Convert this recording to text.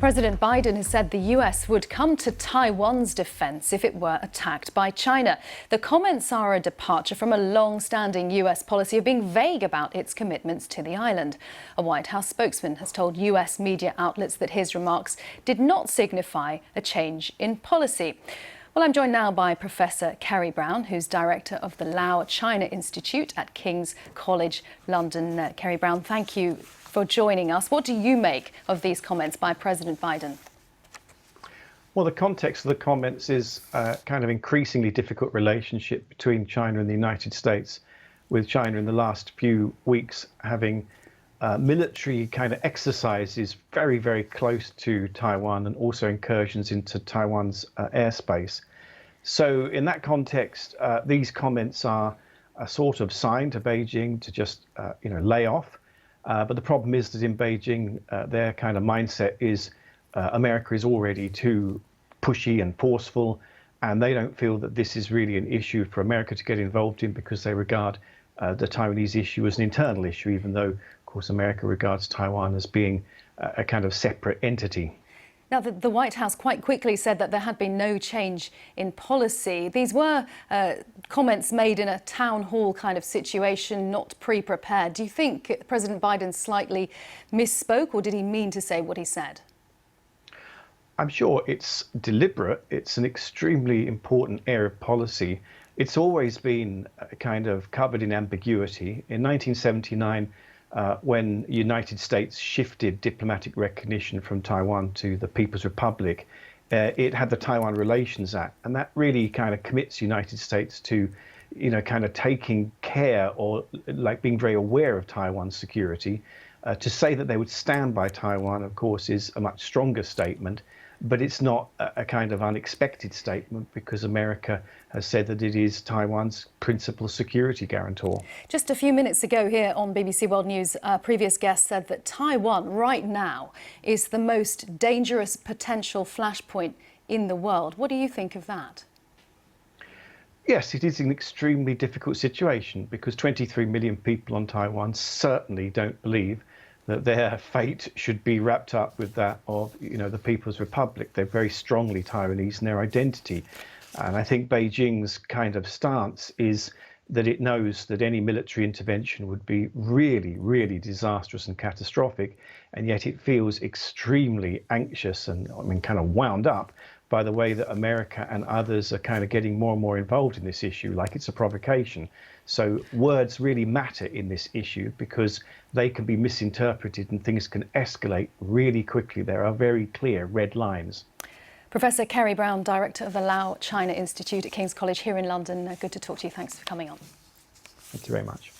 President Biden has said the US would come to Taiwan's defense if it were attacked by China. The comments are a departure from a long-standing US policy of being vague about its commitments to the island. A White House spokesman has told US media outlets that his remarks did not signify a change in policy. Well, I'm joined now by Professor Kerry Brown, who's director of the Lao-China Institute at King's College London. Kerry Brown, thank you for joining us. What do you make of these comments by President Biden? Well, the context of the comments is a kind of increasingly difficult relationship between China and the United States, with China in the last few weeks having military kind of exercises very, very close to Taiwan and also incursions into Taiwan's airspace. So in that context, these comments are a sort of sign to Beijing to just, lay off. But the problem is that in Beijing, their kind of mindset is America is already too pushy and forceful, and they don't feel that this is really an issue for America to get involved in because they regard the Taiwanese issue as an internal issue, even though, of course, America regards Taiwan as being a kind of separate entity. Now, the White House quite quickly said that there had been no change in policy. These were comments made in a town hall kind of situation, not pre-prepared. Do you think President Biden slightly misspoke, or did he mean to say what he said? I'm sure it's deliberate. It's an extremely important area of policy. It's always been kind of covered in ambiguity. In 1979, when the United States shifted diplomatic recognition from Taiwan to the People's Republic, it had the Taiwan Relations Act, and that really kind of commits the United States to, kind of taking care or like being very aware of Taiwan's security. To say that they would stand by Taiwan, of course, is a much stronger statement, but it's not a kind of unexpected statement because America has said that it is Taiwan's principal security guarantor. Just a few minutes ago here on BBC World News, a previous guest said that Taiwan right now is the most dangerous potential flashpoint in the world. What do you think of that? Yes, it is an extremely difficult situation because 23 million people on Taiwan certainly don't believe that their fate should be wrapped up with that of, the People's Republic. They're very strongly Taiwanese in their identity. And I think Beijing's kind of stance is that it knows that any military intervention would be really, really disastrous and catastrophic. And yet it feels extremely anxious and, kind of wound up by the way that America and others are kind of getting more and more involved in this issue, like it's a provocation. So words really matter in this issue because they can be misinterpreted and things can escalate really quickly. There are very clear red lines. Professor Kerry Brown, director of the Lao-China Institute at King's College here in London. Good to talk to you. Thanks for coming on. Thank you very much.